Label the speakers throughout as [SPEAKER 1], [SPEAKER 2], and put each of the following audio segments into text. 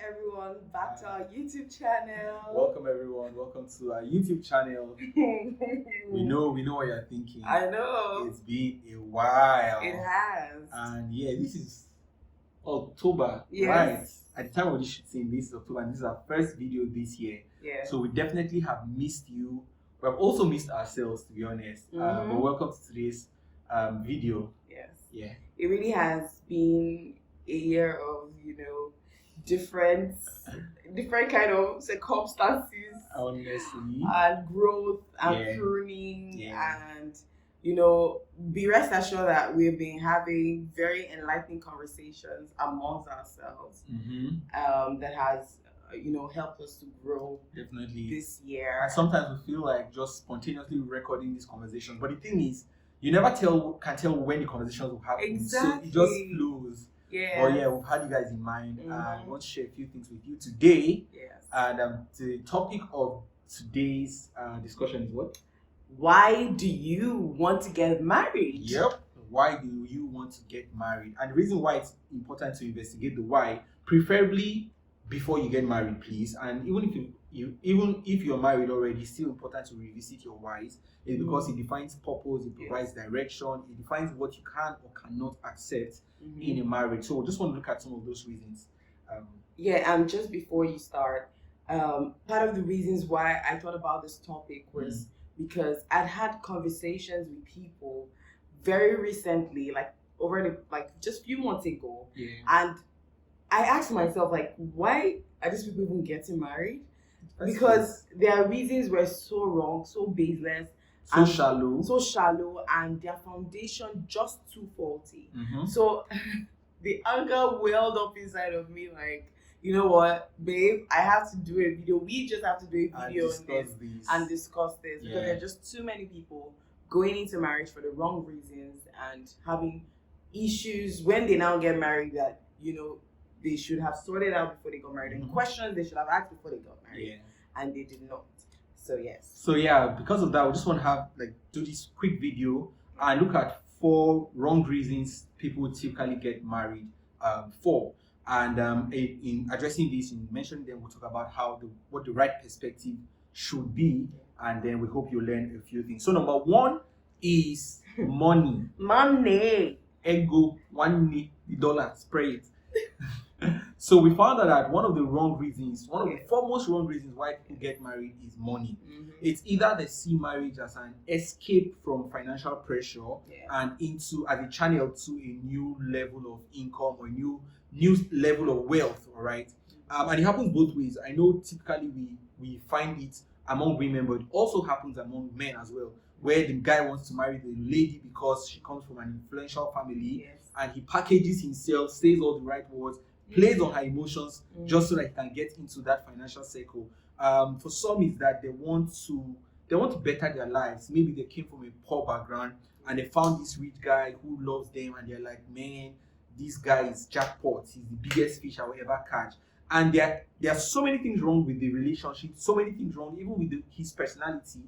[SPEAKER 1] everyone back to our YouTube channel.
[SPEAKER 2] Welcome everyone. Welcome to our YouTube channel. We know what you're thinking.
[SPEAKER 1] I know.
[SPEAKER 2] It's been a while.
[SPEAKER 1] It has.
[SPEAKER 2] And yeah, this is October,
[SPEAKER 1] yes.
[SPEAKER 2] right? At the time of this shooting, this is October, and this is our first video this year.
[SPEAKER 1] Yeah.
[SPEAKER 2] So we definitely have missed you. We have also missed ourselves, to be honest. But welcome to today's video.
[SPEAKER 1] Yes.
[SPEAKER 2] Yeah.
[SPEAKER 1] It really has been a year of, different kind of circumstances.
[SPEAKER 2] Honestly.
[SPEAKER 1] And growth and pruning and be rest assured that we've been having very enlightening conversations amongst ourselves that has helped us to grow
[SPEAKER 2] definitely
[SPEAKER 1] this year.
[SPEAKER 2] And sometimes we feel like just spontaneously recording these conversations, but the thing is, you never can tell when the conversations will happen.
[SPEAKER 1] Exactly.
[SPEAKER 2] So it just flows.
[SPEAKER 1] Yeah.
[SPEAKER 2] But yeah, we've had you guys in mind and we want to share a few things with you today.
[SPEAKER 1] Yes.
[SPEAKER 2] And the topic of today's discussion is what?
[SPEAKER 1] Why do you want to get married?
[SPEAKER 2] Yep. Why do you want to get married? And the reason why it's important to investigate the why, preferably before you get married, please. And even if you're married already, it's still important to revisit your whys. It's because it defines purpose, it provides direction, it defines what you can or cannot accept in a marriage. So just want to look at some of those reasons.
[SPEAKER 1] Just before you start, part of the reasons why I thought about this topic was because I'd had conversations with people very recently, just a few months ago, and I asked myself, why are these people even getting married? Because their reasons were so wrong, so baseless,
[SPEAKER 2] so shallow,
[SPEAKER 1] and their foundation just too faulty. So the anger welled up inside of me, you know what, babe, I have to do a video. We just have to do a video and discuss this because there are just too many people going into marriage for the wrong reasons and having issues when they now get married that, they should have sorted out before they got married, and questions they should have asked before they got married, and they did not. So yes.
[SPEAKER 2] So yeah, because of that, we just want to do this quick video and look at 4 wrong reasons people typically get married for. And in addressing this, in mentioning them, we'll talk about what the right perspective should be, and then we hope you learn a few things. So number 1 is money.
[SPEAKER 1] Money.
[SPEAKER 2] Ego, $1 spray it. So we found out that one of the foremost wrong reasons why people get married is money. It's either they see marriage as an escape from financial pressure and as a channel to a new level of income or new level of wealth, all right? And it happens both ways. I know typically we find it among women, but it also happens among men as well, where the guy wants to marry the lady because she comes from an influential family, and he packages himself, says all the right words, plays on her emotions just so that he can get into that financial circle. For some, is that they want to better their lives. Maybe they came from a poor background and they found this rich guy who loves them, and they're like, man, this guy is jackpot. He's the biggest fish I will ever catch. And there are so many things wrong with the relationship, so many things wrong even with his personality,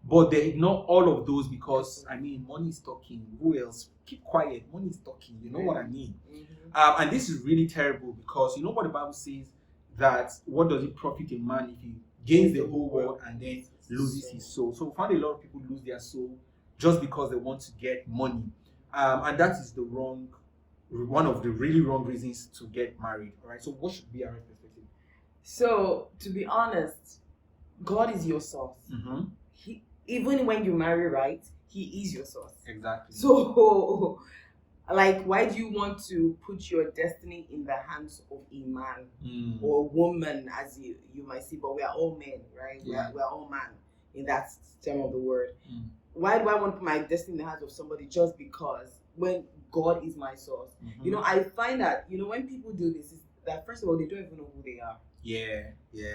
[SPEAKER 2] but they ignore all of those because, money is talking. Who else? Keep quiet. Money is talking. You know what I mean? And this is really terrible because you know what the Bible says, that what does it profit a man if he gains the whole world and then loses his soul? So we found a lot of people lose their soul just because they want to get money. And that is one of the really wrong reasons to get married. All right. So what should be our perspective?
[SPEAKER 1] So to be honest, God is your source. Even when you marry right, He is your source.
[SPEAKER 2] Exactly.
[SPEAKER 1] So, why do you want to put your destiny in the hands of a man or woman, as you might see? But we are all men, right?
[SPEAKER 2] Yeah.
[SPEAKER 1] We are all man in that term of the word. Why do I want to put my destiny in the hands of somebody just because when God is my source? I find that, when people do this, is that first of all, they don't even know who they are.
[SPEAKER 2] Yeah.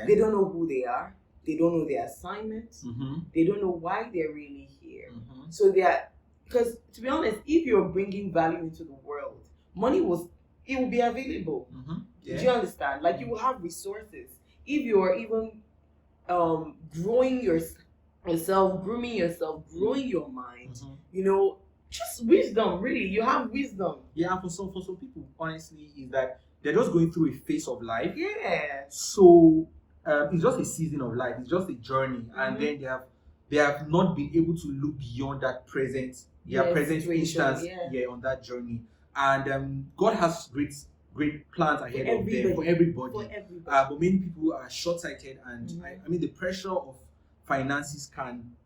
[SPEAKER 1] They don't know who they are. They don't know their assignment. They don't know why they're really here. So because to be honest, if you're bringing value into the world, money will be available. Do you understand? You will have resources. If you're even growing yourself, grooming yourself, growing your mind, just wisdom. Really, you have wisdom.
[SPEAKER 2] Yeah, and for some people, honestly, is that they're just going through a phase of life.
[SPEAKER 1] Yeah.
[SPEAKER 2] So it's just a season of life. It's just a journey, and then they have not been able to look beyond that present instance on that journey. And God has great plans ahead of them for everybody. But many people are short-sighted, and I mean the pressure of finances can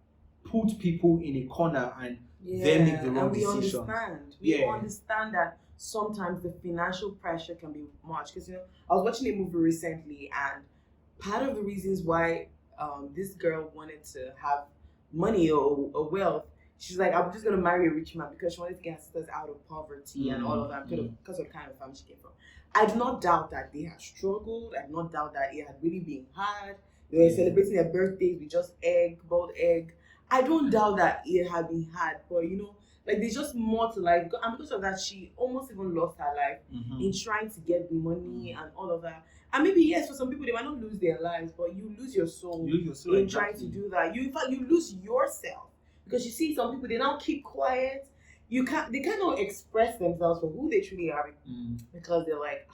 [SPEAKER 2] put people in a corner and then make the wrong decisions.
[SPEAKER 1] We understand that sometimes the financial pressure can be much, because I was watching a movie recently, and part of the reasons why this girl wanted to have money or wealth, she's like, I'm just gonna marry a rich man because she wanted to get her sisters out of poverty and all of that because of the kind of family she came from. I do not doubt that they had struggled. I do not doubt that it had really been hard. They were celebrating their birthdays with just boiled egg. I don't doubt that it had been hard, but like there's just more to life, and because of that, she almost even lost her life in trying to get the money and all of that. And maybe yes, for some people they might not lose their lives, but you lose your soul, in trying to do that. In fact, you lose yourself, because you see some people, they now keep quiet. They cannot express themselves for who they truly are, because they're like,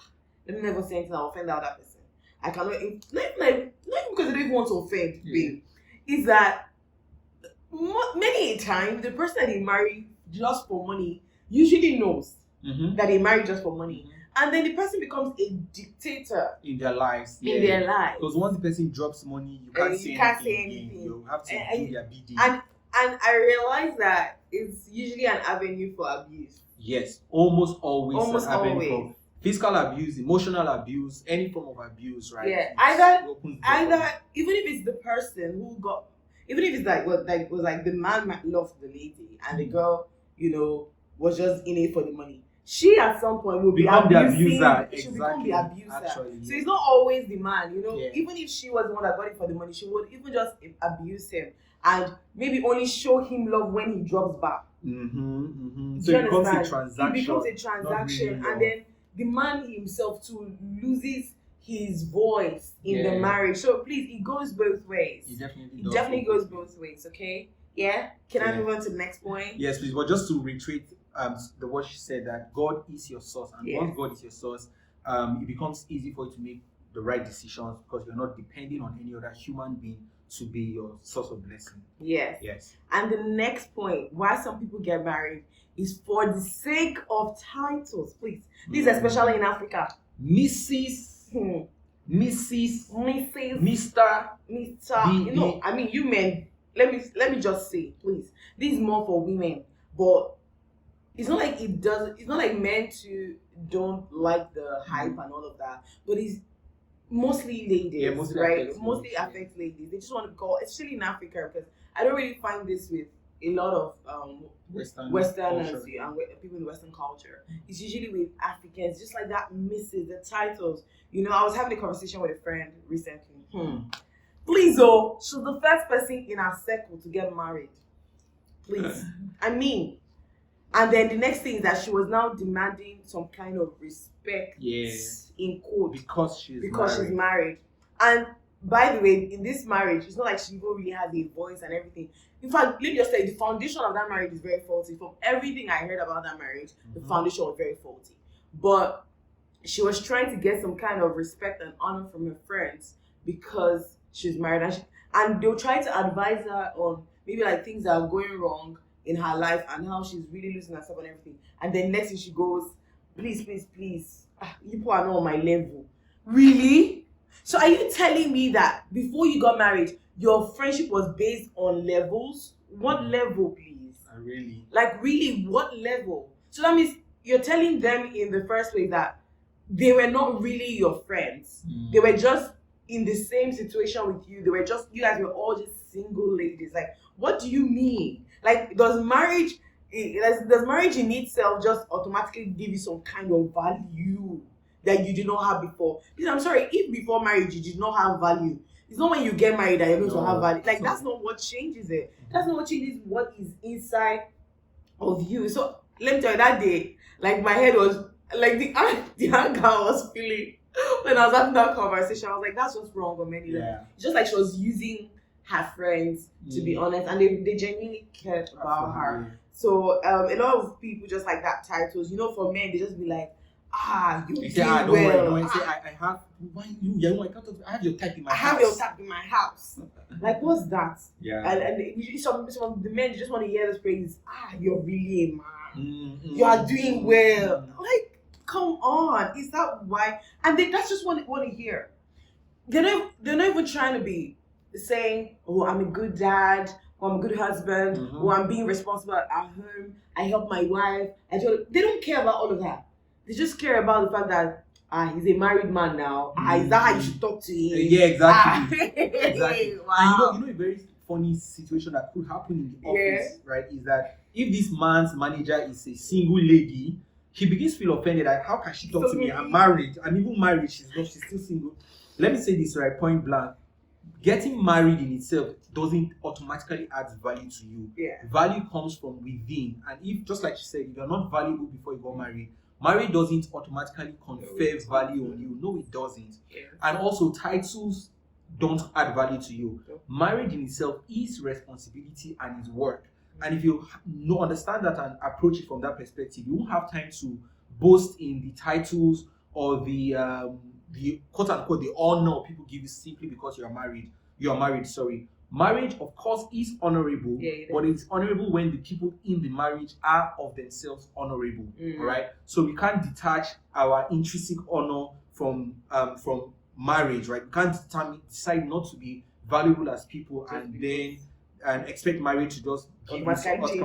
[SPEAKER 1] let me never say anything that will offend the other person. I cannot, not even because they don't even want to offend, babe. Is that many a time the person that they marry just for money usually knows that they marry just for money, and then the person becomes a dictator
[SPEAKER 2] in their lives. Because once the person drops money, you can't say anything. You have to do their bidding.
[SPEAKER 1] And I realize that it's usually an avenue for abuse.
[SPEAKER 2] Yes, almost always an avenue for physical abuse, emotional abuse, any form of abuse, right?
[SPEAKER 1] Yeah, either even if it's the person who got, even if it's like the man loved the lady and the girl, was just in it for the money. She at some point will become the abuser. She'll become the abuser. Actually, so it's not always the man, Even if she was the one that got it for the money, she would even just abuse him and maybe only show him love when he drops back.
[SPEAKER 2] So it becomes a transaction.
[SPEAKER 1] It becomes a transaction, and then the man himself too loses his voice in the marriage. So please, it goes both ways.
[SPEAKER 2] It
[SPEAKER 1] definitely goes both ways. Okay. Yeah. Can I move on to the next point?
[SPEAKER 2] Yes, please. But just to reiterate, what she said, that God is your source, and once God is your source, it becomes easy for you to make the right decisions because you're not depending on any other human being to be your source of blessing. Yes.
[SPEAKER 1] And the next point, why some people get married, is for the sake of titles. Please, this is especially in Africa.
[SPEAKER 2] Mrs. Mr.
[SPEAKER 1] I mean, you men. Let me just say, please, this is more for women, but it's not like it's not like men too don't like the hype and all of that, but it's mostly ladies, mostly affects ladies. They just want to go, especially in Africa, because I don't really find this with a lot of Westerners and people in the Western culture. It's usually with Africans, just like that misses the titles. I was having a conversation with a friend recently. Please, she's the first person in our circle to get married. Please. I mean, and then the next thing is that she was now demanding some kind of respect in quote because she's married. And by the way, in this marriage, it's not like she even really has a voice and everything. In fact, let me just say, the foundation of that marriage is very faulty. From everything I heard about that marriage, the foundation was very faulty. But she was trying to get some kind of respect and honor from her friends because she's married, and they'll try to advise her on maybe like things that are going wrong in her life and how she's really losing herself and everything. And then next thing she goes, please, you people are not on my level. Really? So are you telling me that before you got married, your friendship was based on levels? What level, please?
[SPEAKER 2] Really?
[SPEAKER 1] Like really, what level? So that means you're telling them in the first place that they were not really your friends. They were just in the same situation with you. You guys were all just single ladies. Like, what do you mean? Like, does marriage in itself just automatically give you some kind of value that you did not have before? Because I'm sorry, if before marriage you did not have value, it's not when you get married that you're going to have value. Like, that's not what changes it. That's not what changes what is inside of you. So let me tell you, that day, like my head was like the anger I was feeling when I was having that conversation. I was like, that's just wrong on many levels. It's just like she was using her friends, to be honest, and they genuinely cared about her. So a lot of people just like that titles. For men, they just be like, you
[SPEAKER 2] say,
[SPEAKER 1] did
[SPEAKER 2] don't worry,
[SPEAKER 1] well.
[SPEAKER 2] don't worry. Say, I have, why you? Yeah, I have your type in my house.
[SPEAKER 1] I have your type in my house. Like, what's that?
[SPEAKER 2] Yeah.
[SPEAKER 1] And some of the men just want to hear this praise. You're really a man. You are doing well. Like, come on. Is that why? And that's just what they want to hear. They're not even trying to be saying, oh, I'm a good dad, or I'm a good husband, or I'm being responsible at home, I help my wife. They don't care about all of that. They just care about the fact that he's a married man now. Is that how you should talk to him?
[SPEAKER 2] Yeah, exactly. Exactly.
[SPEAKER 1] Wow.
[SPEAKER 2] And a very funny situation that could happen in the office, right, is that if this man's manager is a single lady, he begins to feel offended that how can she talk to me? I'm married. I'm even married. She's still single. Let me say this right, point blank. Getting married in itself doesn't automatically add value to you.
[SPEAKER 1] Yeah.
[SPEAKER 2] Value comes from within. And if, just like she said, if you're not valuable before you got married, marriage doesn't automatically confer value on you. No, it doesn't.
[SPEAKER 1] Yeah.
[SPEAKER 2] And also, titles don't add value to you. Marriage in itself is responsibility and is work. And if you understand that and approach it from that perspective, you won't have time to boast in the titles or the quote unquote the honor people give you simply because you are married. Marriage, of course, is honorable, but it's honorable when the people in the marriage are of themselves honorable. All right, so we can't detach our intrinsic honor from marriage, right? We can't decide not to be valuable as people and expect marriage to just automatically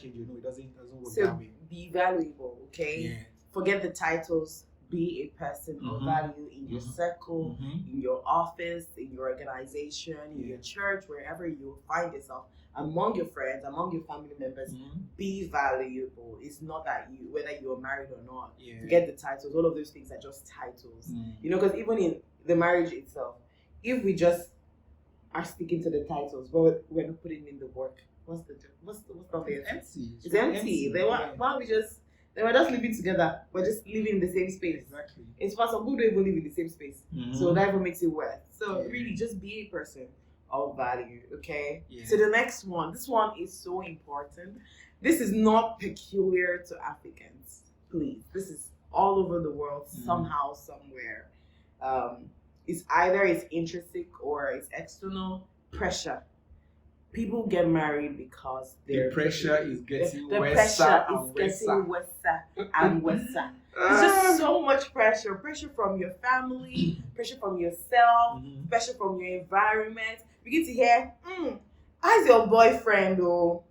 [SPEAKER 2] change. You know, it doesn't work that way.
[SPEAKER 1] Be valuable, okay?
[SPEAKER 2] Yeah.
[SPEAKER 1] Forget the titles. Be a person of value in your circle, in your office, in your organization, in your church, wherever you find yourself, among your friends, among your family members. Be valuable. It's not that whether you're married or not. Forget the titles. All of those things are just titles. You know, because even in the marriage itself, if we just are sticking to the titles, but we're not putting in the work, what's the
[SPEAKER 2] empty.
[SPEAKER 1] It's empty. Why don't we just? They were just living together. We're just living in the same space.
[SPEAKER 2] Exactly.
[SPEAKER 1] It's for some people don't even live in the same space. So that even makes it worse. So really, just be a person of value, okay? Yeah. So the next one, this one is so important. This is not peculiar to Africans. Please. This is all over the world, somehow, somewhere. It's either it's intrinsic or it's external pressure. People get married because
[SPEAKER 2] the pressure is getting
[SPEAKER 1] worse and worse. It's just so much pressure. Pressure from your family, pressure from yourself, pressure from your environment. You get to hear, how's your boyfriend though?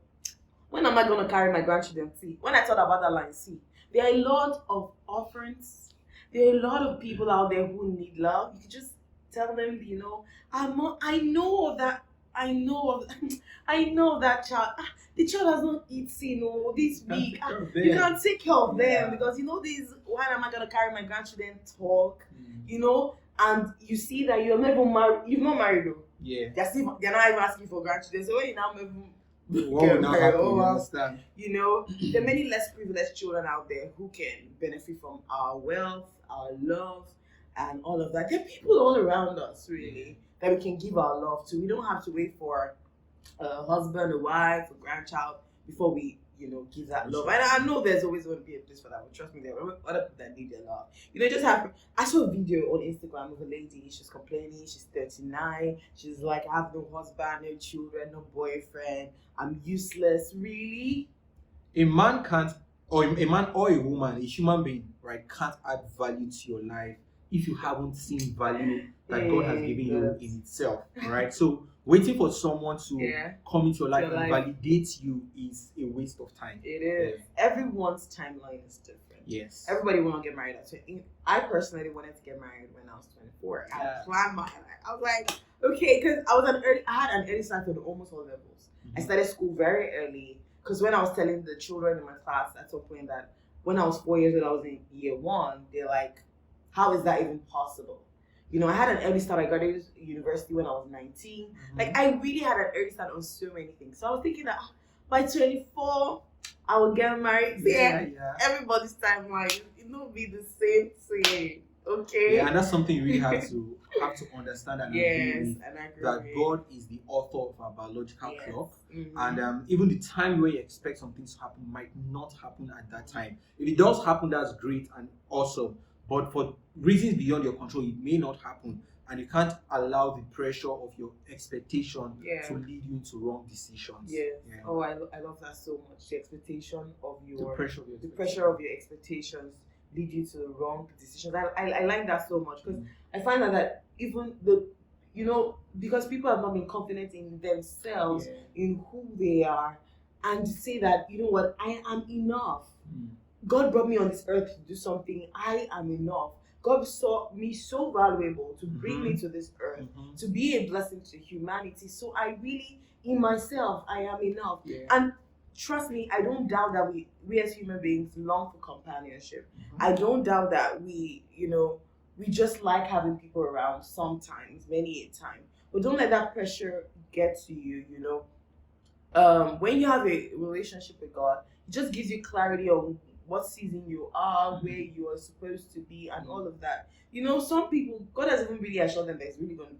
[SPEAKER 1] When am I going to carry my grandchildren? See, when I thought about that line, see, there are a lot of orphans. There are a lot of people out there who need love. You could just tell them, you know, I know that child. The child has not eaten, this week. You can take care of them because why am I gonna carry my grandchildren talk? And you see that you're never married. You've not married though.
[SPEAKER 2] Yeah.
[SPEAKER 1] They're not even asking for grandchildren. So when you now
[SPEAKER 2] understand.
[SPEAKER 1] There are many less privileged children out there who can benefit from our wealth, our love, and all of that. There are people all around us, really, that we can give our love to. We don't have to wait for a husband, a wife, a grandchild before we, give that love. And I know there's always going to be a place for that, but trust me, there are other people that need their love. It just happened. I saw a video on Instagram of a lady. She's complaining. She's 39. She's like, I have no husband, no children, no boyfriend. I'm useless. Really?
[SPEAKER 2] A man or a woman, a human being, right, can't add value to your life if you haven't seen value that God has given you in itself, right? So waiting for someone to come into your life and validate you is a waste of time.
[SPEAKER 1] It is. Everyone's timeline is different.
[SPEAKER 2] Yes.
[SPEAKER 1] Everybody want to get married at 20. I personally wanted to get married when I was 24. I planned my life. I was like, okay, because I had an early start on almost all levels. I started school very early because when I was telling the children in my class at some point that when I was 4 years old, I was in year 1, they're like, how is that even possible? I had an early start. I graduated university when I was 19. Like, I really had an early start on so many things. So I was thinking that by 24, I will get married. Everybody's timeline, it will be the same thing. Okay.
[SPEAKER 2] Yeah, and that's something you really have to have to understand and
[SPEAKER 1] yes,
[SPEAKER 2] agree with
[SPEAKER 1] and I agree
[SPEAKER 2] that
[SPEAKER 1] with.
[SPEAKER 2] God is the author of our biological
[SPEAKER 1] Yes.
[SPEAKER 2] clock.
[SPEAKER 1] Mm-hmm.
[SPEAKER 2] And even the time where you expect something to happen might not happen at that time. If it does happen, that's great and awesome. But for reasons beyond your control, it may not happen. And you can't allow the pressure of your expectation to lead you into wrong decisions.
[SPEAKER 1] Yes. Yeah. Oh, I love that so much. The expectation of your
[SPEAKER 2] the
[SPEAKER 1] pressure of your expectations lead you to the wrong decisions. I like that so much because I find that even because people have not been confident in themselves, in who they are, and say that, you know what, I am enough. God brought me on this earth to do something. I am enough. God saw me so valuable to bring me to this earth, to be a blessing to humanity. So I really, in myself, I am enough. Yeah. And trust me, I don't doubt that we as human beings long for companionship. I don't doubt that we just like having people around sometimes, many a time. But don't let that pressure get to you, when you have a relationship with God, it just gives you clarity on what season you are, where you are supposed to be, and all of that. Some people, God hasn't even really assured them that He's really going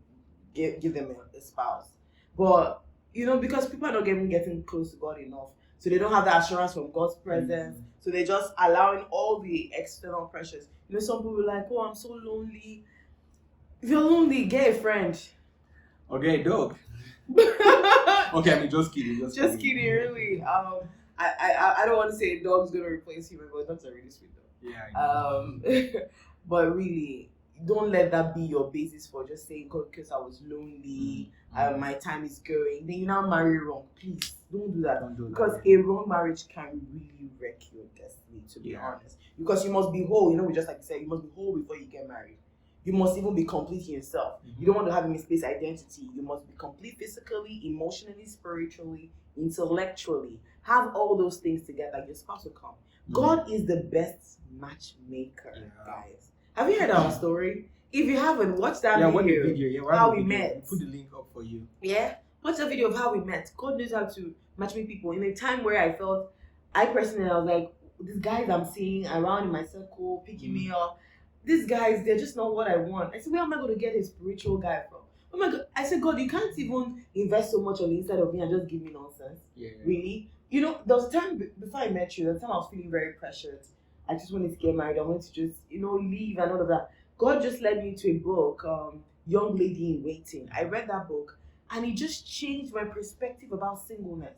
[SPEAKER 1] to give them a spouse. But, because people are not getting close to God enough, so they don't have the assurance from God's presence, so they're just allowing all the external pressures. Some people are like, oh, I'm so lonely. If you're lonely, get a friend.
[SPEAKER 2] Or get a dog. Okay, I mean, just kidding.
[SPEAKER 1] Just kidding, really. I don't want to say a dog's gonna replace human, but dogs are really sweet though.
[SPEAKER 2] Yeah.
[SPEAKER 1] But really, don't let that be your basis for just saying, God, because I was lonely, my time is going. Then you now marry wrong. Please don't do that. Because a wrong marriage can really wreck your destiny, to be honest. Because you must be whole. Just like you said, you must be whole before you get married. You must even be complete in yourself. You don't want to have a misplaced identity. You must be complete physically, emotionally, spiritually, intellectually. Have all those things together. Your spouse will come. God is the best matchmaker, guys. Have you heard our story? If you haven't, watch that video.
[SPEAKER 2] Watch the video.
[SPEAKER 1] How we met.
[SPEAKER 2] We'll put the link up for you.
[SPEAKER 1] Yeah? Watch the video of how we met. God knows how to matchmake people. In a time where I was like, these guys I'm seeing around in my circle, picking me up, these guys, they're just not what I want. I said, where am I going to get a spiritual guy from? Oh my God. I said, God, you can't even invest so much on the inside of me and just give me nonsense. Yeah. Really? There was a time before I met you, the time I was feeling very pressured. I just wanted to get married. I wanted to just, leave and all of that. God just led me to a book, Young Lady in Waiting. I read that book and it just changed my perspective about singleness.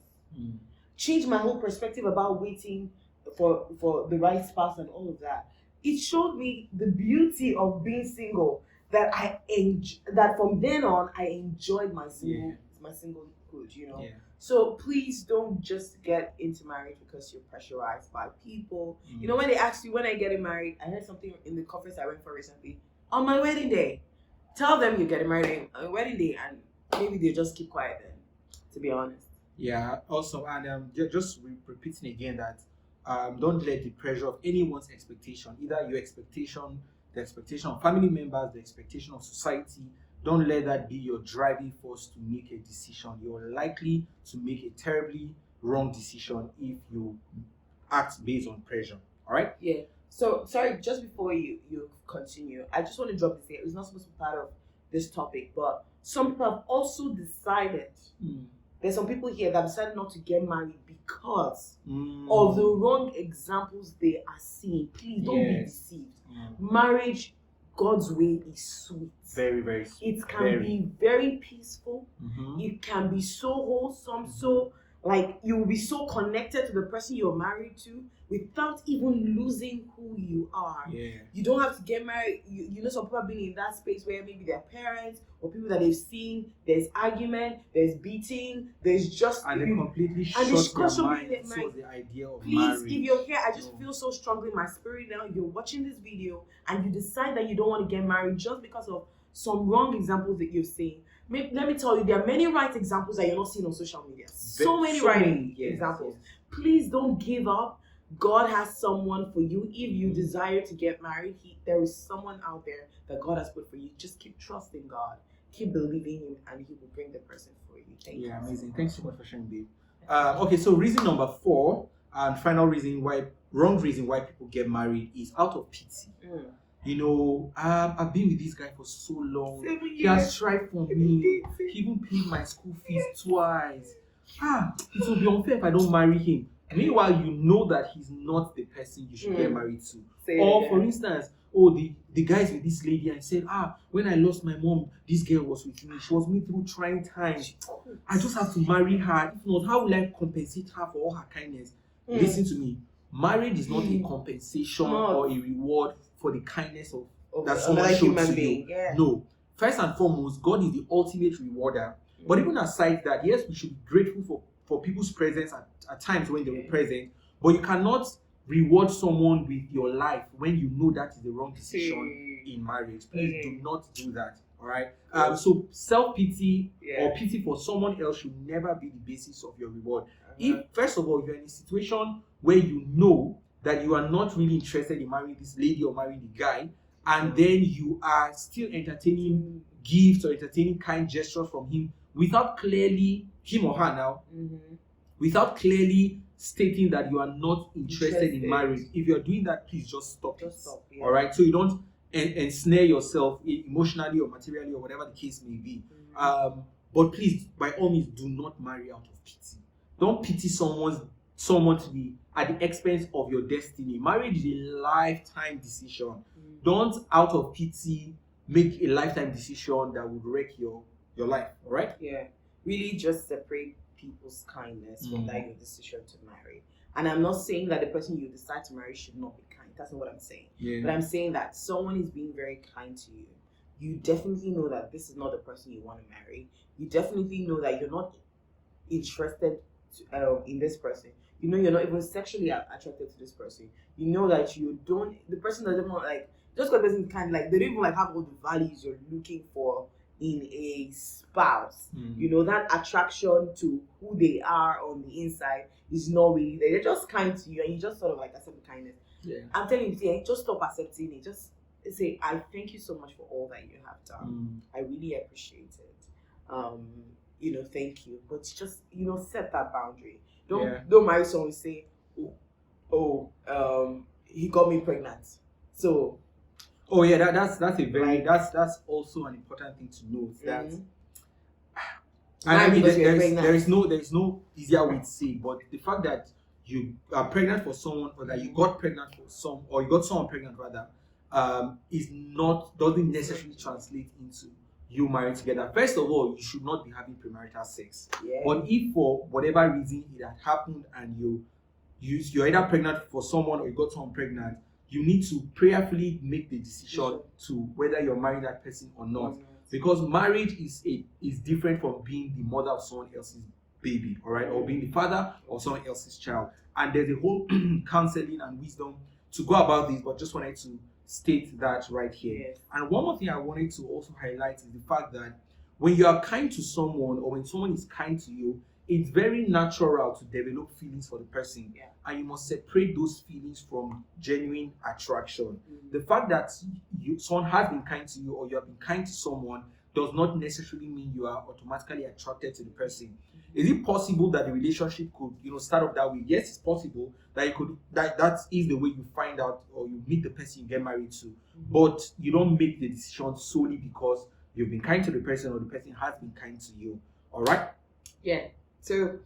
[SPEAKER 1] Changed my whole perspective about waiting for the right spouse and all of that. It showed me the beauty of being single, that that from then on I enjoyed my singlehood, Yeah. So please don't just get into marriage because you're pressurized by people. When they ask you when are you getting married, I heard something in the conference I went for recently. On my wedding day. Tell them you're getting married on your wedding day, and maybe they just keep quiet then, to be honest.
[SPEAKER 2] Yeah, awesome. And just repeating again that don't let the pressure of anyone's expectation, either your expectation, the expectation of family members, the expectation of society, don't let that be your driving force to make a decision. You're likely to make a terribly wrong decision if you act based on pressure. All right?
[SPEAKER 1] Yeah. So, sorry, just before you continue, I just want to drop this here. It's not supposed to be part of this topic, but some people have also decided, there's some people here that decided not to get married because of the wrong examples they are seeing. Please don't be deceived. Marriage, God's way, is sweet.
[SPEAKER 2] Very, very sweet.
[SPEAKER 1] It can be very peaceful. It can be so wholesome, so like you will be so connected to the person you're married to without even losing who you are.
[SPEAKER 2] Yeah.
[SPEAKER 1] You don't have to get married. Some people have been in that space where maybe their parents or people that they've seen, there's argument, there's beating, there's just
[SPEAKER 2] and they completely shut their mind towards the idea of marriage.
[SPEAKER 1] Please, if you're here, I just feel so strongly in my spirit now. You're watching this video and you decide that you don't want to get married just because of some wrong examples that you've seen. Let me tell you, there are many right examples that you're not seeing on social media. So many examples. Yes. Please don't give up. God has someone for you. If you desire to get married, there is someone out there that God has put for you. Just keep trusting God. Keep believing Him, and He will bring the person for you. Thank you.
[SPEAKER 2] Yeah, amazing. Thanks so much for sharing, babe. Okay, so reason number 4, and final reason why, wrong reason why people get married is out of pity. I've been with this guy for so long.
[SPEAKER 1] 7
[SPEAKER 2] He has
[SPEAKER 1] years.
[SPEAKER 2] tried for me. He even paid my school fees twice. It will be unfair if I don't marry him. Meanwhile, you know that he's not the person you should get married to. For instance, the guys with this lady and said, when I lost my mom, this girl was with me. She was me through trying times. I just have to marry her. If not, how will I compensate her for all her kindness? Listen to me. Marriage is not a compensation or a reward for the kindness of that someone showed to you.
[SPEAKER 1] Yeah.
[SPEAKER 2] No. First and foremost, God is the ultimate rewarder. But even aside that, yes, we should be grateful for people's presence at times when they were present. But you cannot reward someone with your life when you know that is the wrong decision in marriage. Please do not do that. All right. So self-pity or pity for someone else should never be the basis of your reward. If first of all you're in a situation where you know that you are not really interested in marrying this lady or marrying the guy, and then you are still entertaining gifts or entertaining kind gestures from him without clearly, him or her now, without clearly stating that you are not interested in marriage. If you're doing that, please just stop. All right, so you don't ensnare yourself emotionally or materially or whatever the case may be. But please, by all means, do not marry out of pity. Don't pity someone to be at the expense of your destiny. Marriage is a lifetime decision. Don't out of pity make a lifetime decision that would wreck your life. All right?
[SPEAKER 1] Yeah. Really just separate people's kindness from that your decision to marry. And I'm not saying that the person you decide to marry should not be kind. That's not what I'm saying.
[SPEAKER 2] Yeah.
[SPEAKER 1] But I'm saying that someone is being very kind to you. You definitely know that this is not the person you want to marry. You definitely know that you're not interested in this person. You know you're not even sexually attracted to this person. You know that the person doesn't want, like, just because the person is kind, like, they don't even like have all the values you're looking for in a spouse. You know, that attraction to who they are on the inside is not really there. They're just kind to you and you just sort of like accept the kindness.
[SPEAKER 2] Yeah.
[SPEAKER 1] I'm telling you, just stop accepting it. Just say, I thank you so much for all that you have done. I really appreciate it. Thank you. But just, set that boundary. Don't marry someone and say, he got me pregnant. So
[SPEAKER 2] that's a very that's also an important thing to note. That I mean, there is no easier way to say, but the fact that you are pregnant for someone, or that you got pregnant or you got someone pregnant rather, doesn't necessarily translate into you married together. First of all, you should not be having premarital sex. Yeah. But if for whatever reason it had happened and you're either pregnant for someone or you got someone pregnant, you need to prayerfully make the decision to whether you're marrying that person or not. Because marriage is different from being the mother of someone else's baby, all right, or being the father of someone else's child. And there's a whole counseling and wisdom to go about this, but just wanted to state that right here. Yes. And one more thing I wanted to also highlight is the fact that when you are kind to someone, or when someone is kind to you, it's very natural to develop feelings for the person. Yeah. And you must separate those feelings from genuine attraction. The fact that someone has been kind to you or you have been kind to someone does not necessarily mean you are automatically attracted to the person. Is it possible that the relationship could, start off that way? Yes, it's possible that that is the way you find out or you meet the person you get married to. But you don't make the decision solely because you've been kind to the person or the person has been kind to you. All right?
[SPEAKER 1] Yeah. So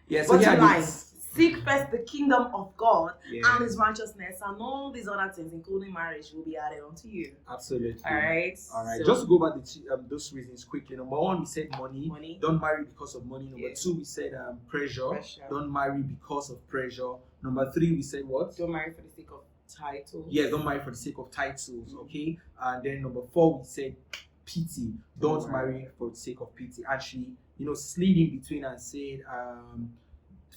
[SPEAKER 1] bottom line, seek first the kingdom of God and His righteousness, and all these other things, including marriage, will be added onto you.
[SPEAKER 2] Absolutely.
[SPEAKER 1] All right.
[SPEAKER 2] So, just to go over those reasons quickly. Number one, we said money. Don't marry because of money. Number two, we said pressure. Don't marry because of pressure. Number three, we said what?
[SPEAKER 1] Don't marry for the sake of titles.
[SPEAKER 2] Yeah, don't marry for the sake of titles. Okay. And then number four, we said pity. Don't marry for the sake of pity. Actually, slid in between and said,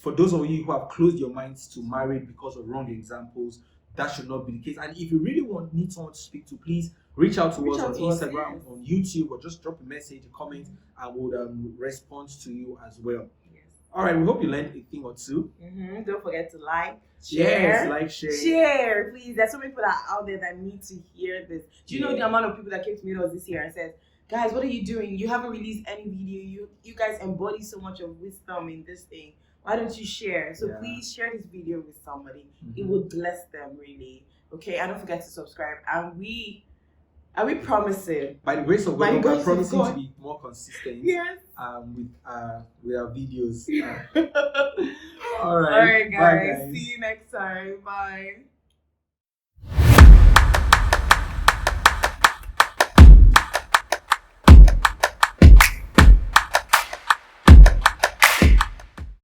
[SPEAKER 2] for those of you who have closed your minds to marriage because of wrong examples, that should not be the case. And if you really need someone to speak to, please reach out to us on Instagram, on YouTube, or just drop a message, a comment, and we'll respond to you as well. Yes. All right, we hope you learned a thing or two.
[SPEAKER 1] Don't forget to share, please. There's so many people that are out there that need to hear this. Do you know the amount of people that came to meet us this year and said, guys, what are you doing? You haven't released any video. You guys embody so much of wisdom in this thing. Why don't you share? So please share this video with somebody. It would bless them, really. Okay, and don't forget to subscribe. And we promising,
[SPEAKER 2] by the grace of
[SPEAKER 1] By
[SPEAKER 2] God,
[SPEAKER 1] the
[SPEAKER 2] we're
[SPEAKER 1] grace of
[SPEAKER 2] promising to
[SPEAKER 1] God.
[SPEAKER 2] be more consistent.
[SPEAKER 1] Yes.
[SPEAKER 2] With our videos.
[SPEAKER 1] All
[SPEAKER 2] All right.
[SPEAKER 1] right,
[SPEAKER 2] Bye,
[SPEAKER 1] guys.
[SPEAKER 2] guys.
[SPEAKER 1] See you next time. Bye.